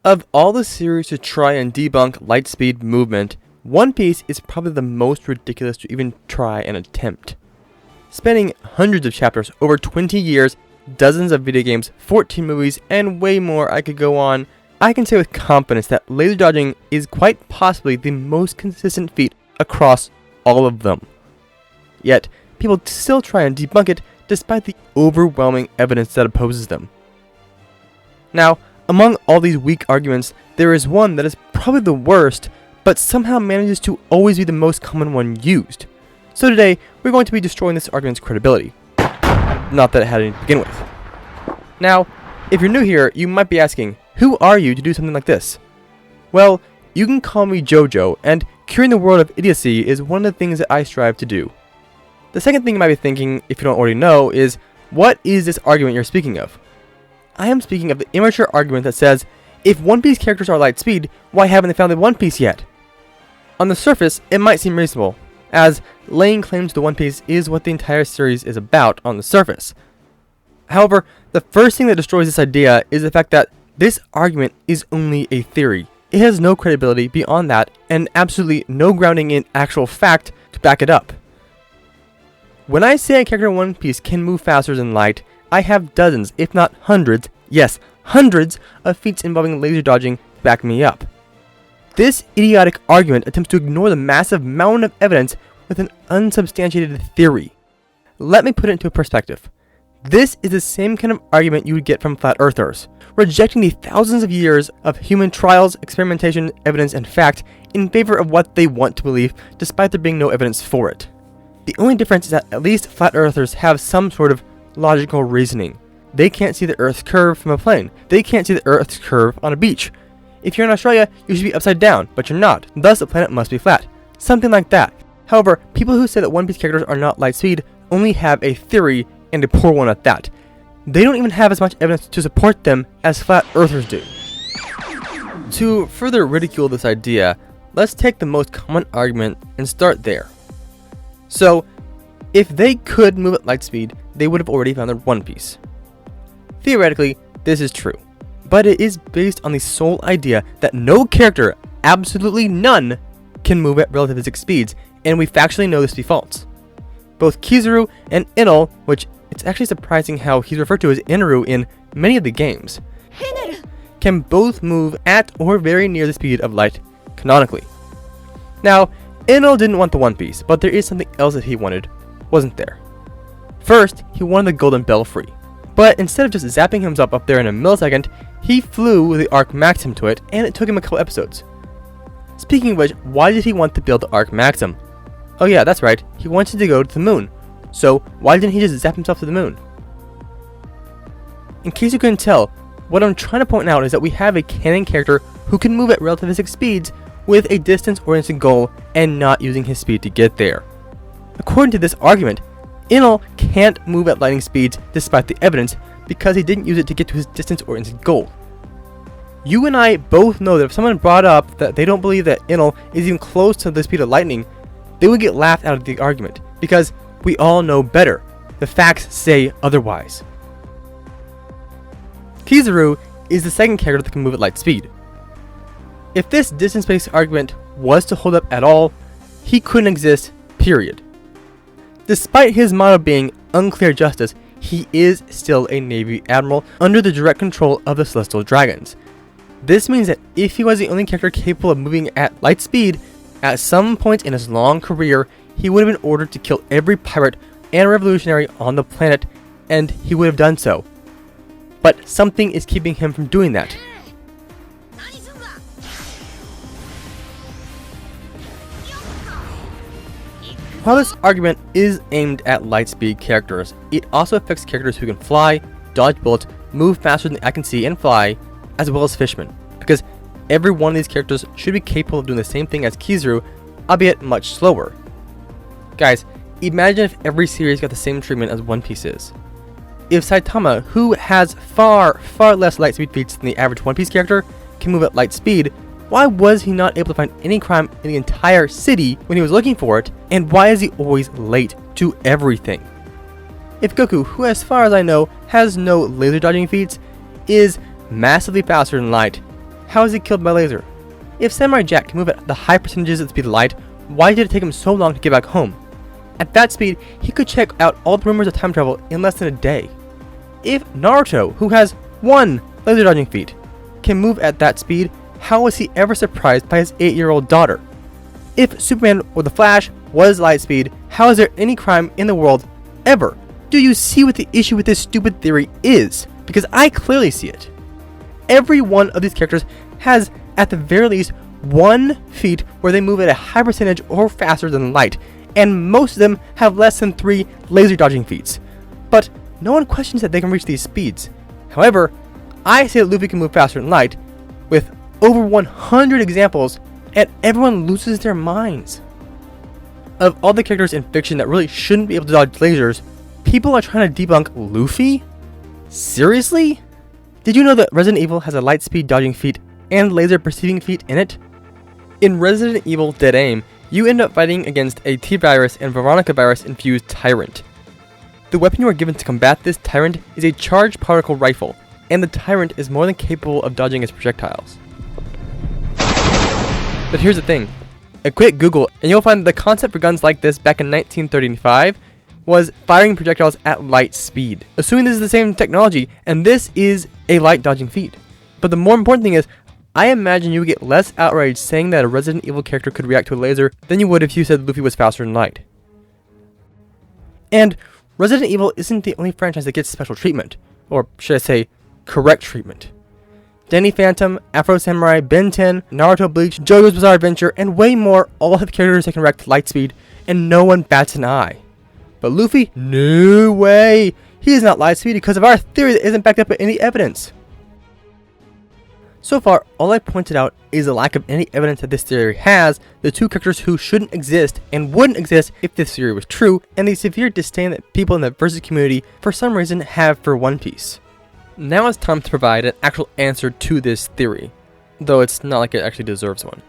Of all the series to try and debunk Lightspeed movement, One Piece is probably the most ridiculous to even try and attempt. Spanning hundreds of chapters over 20 years, dozens of video games, 14 movies, and way more I could go on, I can say with confidence that laser dodging is quite possibly the most consistent feat across all of them. Yet, people still try and debunk it despite the overwhelming evidence that opposes them. Now, among all these weak arguments, there is one that is probably the worst, but somehow manages to always be the most common one used. So today, we're going to be destroying this argument's credibility. Not that it had any to begin with. Now, if you're new here, you might be asking, who are you to do something like this? Well, you can call me JoJo, and curing the world of idiocy is one of the things that I strive to do. The second thing you might be thinking, if you don't already know, is, what is this argument you're speaking of? I am speaking of the immature argument that says, if One Piece characters are Lightspeed, why haven't they found the One Piece yet? On the surface, it might seem reasonable, as laying claim to the One Piece is what the entire series is about on the surface. However, the first thing that destroys this idea is the fact that this argument is only a theory. It has no credibility beyond that, and absolutely no grounding in actual fact to back it up. When I say a character in One Piece can move faster than light, I have dozens, if not hundreds, yes, hundreds of feats involving laser dodging to back me up. This idiotic argument attempts to ignore the massive mountain of evidence with an unsubstantiated theory. Let me put it into perspective. This is the same kind of argument you would get from flat earthers, rejecting the thousands of years of human trials, experimentation, evidence, and fact in favor of what they want to believe, despite there being no evidence for it. The only difference is that at least flat earthers have some sort of logical reasoning. They can't see the Earth's curve from a plane. They can't see the Earth's curve on a beach. If you're in Australia, you should be upside down, but you're not. Thus, the planet must be flat. Something like that. However, people who say that One Piece characters are not Lightspeed only have a theory, and a poor one at that. They don't even have as much evidence to support them as flat earthers do. To further ridicule this idea, let's take the most common argument and start there. So, if they could move at Lightspeed, they would have already found their One Piece. Theoretically, this is true, but it is based on the sole idea that no character, absolutely none, can move at relativistic speeds, and we factually know this to be false. Both Kizuru and Enal, which it's actually surprising how he's referred to as Inaru in many of the games, can both move at or very near the speed of light, canonically. Now, Enal didn't want the One Piece, but there is something else that he wanted, wasn't there? First, he wanted the Golden Belfry, but instead of just zapping himself up there in a millisecond, he flew the Arc Maxim to it, and it took him a couple episodes. Speaking of which, why did he want to build the Arc Maxim? Oh yeah, that's right, he wanted to go to the moon. So why didn't he just zap himself to the moon? In case you couldn't tell, what I'm trying to point out is that we have a canon character who can move at relativistic speeds with a distance-oriented goal and not using his speed to get there. According to this argument, Enal can't move at lightning speeds despite the evidence because he didn't use it to get to his distance-oriented goal. You and I both know that if someone brought up that they don't believe that Enal is even close to the speed of lightning, they would get laughed out of the argument because we all know better. The facts say otherwise. Kizuru is the second character that can move at light speed. If this distance-based argument was to hold up at all, he couldn't exist, period. Despite his motto being unclear justice, he is still a Navy admiral under the direct control of the Celestial Dragons. This means that if he was the only character capable of moving at light speed, at some point in his long career, he would have been ordered to kill every pirate and revolutionary on the planet, and he would have done so. But something is keeping him from doing that. While this argument is aimed at lightspeed characters, it also affects characters who can fly, dodge bullets, move faster than I can see and fly, as well as fishmen, because every one of these characters should be capable of doing the same thing as Kizuru, albeit much slower. Guys, imagine if every series got the same treatment as One Piece is. If Saitama, who has far less light speed feats than the average One Piece character, can move at light speed, why was he not able to find any crime in the entire city when he was looking for it, and why is he always late to everything? If Goku, who as far as I know has no laser dodging feats, is massively faster than light, how is he killed by laser? If Samurai Jack can move at the high percentages of the speed of light, why did it take him so long to get back home? At that speed, he could check out all the rumors of time travel in less than a day. If Naruto, who has 1 laser dodging feat, can move at that speed, how was he ever surprised by his 8-year-old daughter? If Superman or the Flash was Lightspeed, how is there any crime in the world ever? Do you see what the issue with this stupid theory is? Because I clearly see it. Every one of these characters has, at the very least, 1 feat where they move at a high percentage or faster than light, and most of them have less than 3 laser dodging feats. But no one questions that they can reach these speeds. However, I say that Luffy can move faster than light, with over 100 examples, and everyone loses their minds. Of all the characters in fiction that really shouldn't be able to dodge lasers, people are trying to debunk Luffy? Seriously? Did you know that Resident Evil has a light speed dodging feat and laser perceiving feat in it? In Resident Evil Dead Aim, you end up fighting against a T-Virus and Veronica Virus infused Tyrant. The weapon you are given to combat this Tyrant is a charged particle rifle, and the Tyrant is more than capable of dodging its projectiles. But here's the thing. A quick Google and you'll find that the concept for guns like this back in 1935 was firing projectiles at light speed. Assuming this is the same technology, and this is a light dodging feat. But the more important thing is, I imagine you would get less outraged saying that a Resident Evil character could react to a laser than you would if you said Luffy was faster than light. And Resident Evil isn't the only franchise that gets special treatment, or should I say, correct treatment. Danny Phantom, Afro Samurai, Ben 10, Naruto Bleach, JoJo's Bizarre Adventure, and way more all have characters that can react to light speed, and no one bats an eye. But Luffy? No way! He is not light speed because of our theory that isn't backed up by any evidence. So far, all I pointed out is the lack of any evidence that this theory has the 2 characters who shouldn't exist and wouldn't exist if this theory was true, and the severe disdain that people in the Versus community for some reason have for One Piece. Now it's time to provide an actual answer to this theory, though it's not like it actually deserves one.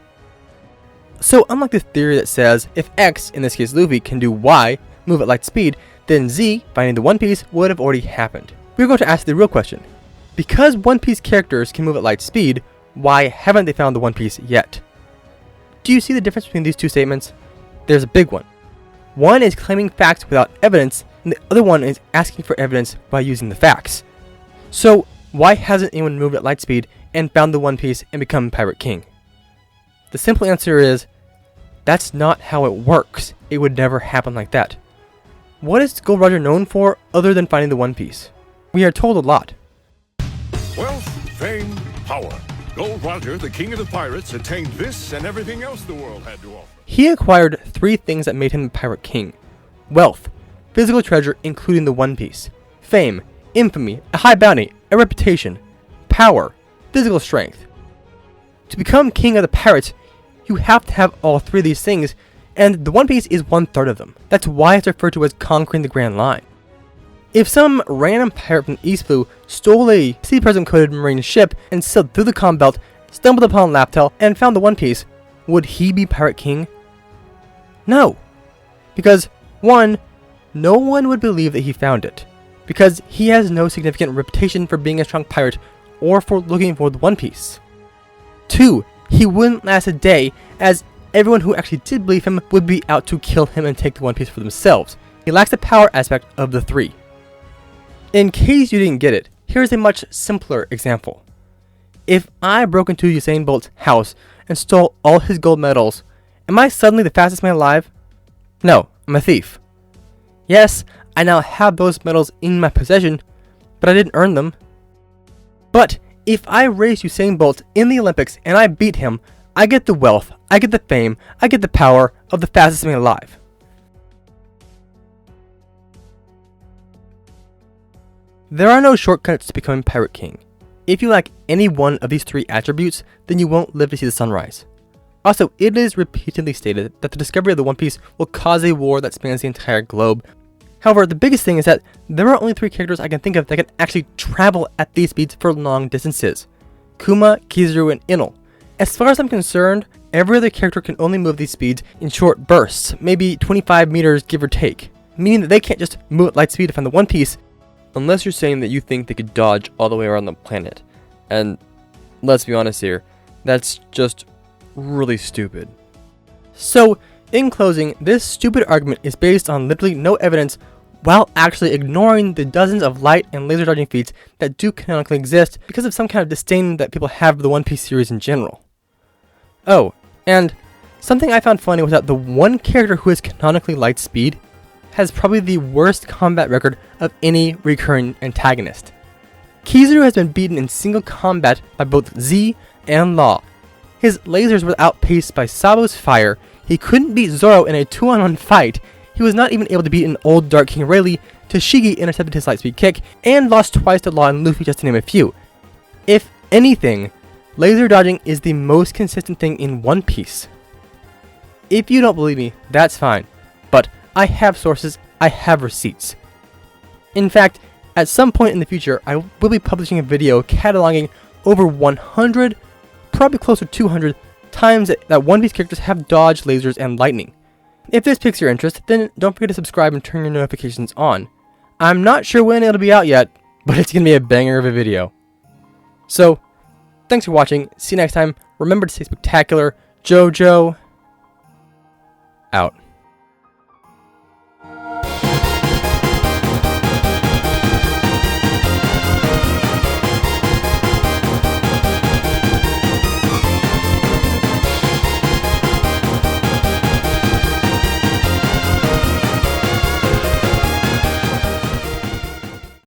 So unlike the theory that says if X, in this case Luffy, can do Y, move at light speed, then Z, finding the One Piece, would have already happened. We're going to ask the real question. Because One Piece characters can move at light speed, why haven't they found the One Piece yet? Do you see the difference between these 2 statements? There's a big one. One is claiming facts without evidence, and the other one is asking for evidence by using the facts. So, why hasn't anyone moved at light speed and found the One Piece and become Pirate King? The simple answer is, that's not how it works. It would never happen like that. What is Gold Roger known for other than finding the One Piece? We are told a lot. Wealth, fame, power. Gold Roger, the king of the pirates, attained this and everything else the world had to offer. He acquired 3 things that made him a Pirate King. Wealth, physical treasure including the One Piece, fame, infamy, a high bounty, a reputation, power, physical strength. To become king of the pirates, you have to have all 3 of these things, and the One Piece is 1/3 of them. That's why it's referred to as conquering the Grand Line. If some random pirate from East Blue stole a Sea President coded marine ship and sailed through the Calm Belt, stumbled upon Laptail, and found the One Piece, would he be Pirate King? No. Because, 1, no one would believe that he found it. Because he has no significant reputation for being a strong pirate or for looking for the One Piece. 2, he wouldn't last a day, as everyone who actually did believe him would be out to kill him and take the One Piece for themselves. He lacks the power aspect of the 3. In case you didn't get it, here's a much simpler example. If I broke into Usain Bolt's house and stole all his gold medals, am I suddenly the fastest man alive? No, I'm a thief. Yes, I now have those medals in my possession, but I didn't earn them. But if I race Usain Bolt in the Olympics and I beat him, I get the wealth, I get the fame, I get the power of the fastest man alive. There are no shortcuts to becoming Pirate King. If you lack any one of these 3 attributes, then you won't live to see the sunrise. Also, it is repeatedly stated that the discovery of the One Piece will cause a war that spans the entire globe. However, the biggest thing is that there are only 3 characters I can think of that can actually travel at these speeds for long distances. Kuma, Kizuru, and Enal. As far as I'm concerned, every other character can only move these speeds in short bursts, maybe 25 meters give or take, meaning that they can't just move at light speed to find the One Piece, unless you're saying that you think they could dodge all the way around the planet. And let's be honest here, That's just really stupid. So, in closing, this stupid argument is based on literally no evidence while actually ignoring the dozens of light and laser dodging feats that do canonically exist because of some kind of disdain that people have for the One Piece series in general. Oh, and something I found funny was that the one character who is canonically Lightspeed has probably the worst combat record of any recurring antagonist. Kizuru has been beaten in single combat by both Z and Law. His lasers were outpaced by Sabo's fire, he couldn't beat Zoro in a 2-on-1 fight, he was not even able to beat an old Dark King Rayleigh, Tashigi intercepted his Lightspeed kick, and lost twice to Law and Luffy just to name a few. If anything, laser dodging is the most consistent thing in One Piece. If you don't believe me, that's fine, but I have sources, I have receipts. In fact, at some point in the future, I will be publishing a video cataloging over 100, probably closer to 200, times that One Piece characters have dodged lasers and lightning. If this piques your interest, then don't forget to subscribe and turn your notifications on. I'm not sure when it'll be out yet, but it's going to be a banger of a video. So, thanks for watching, see you next time, remember to stay spectacular, JoJo, out.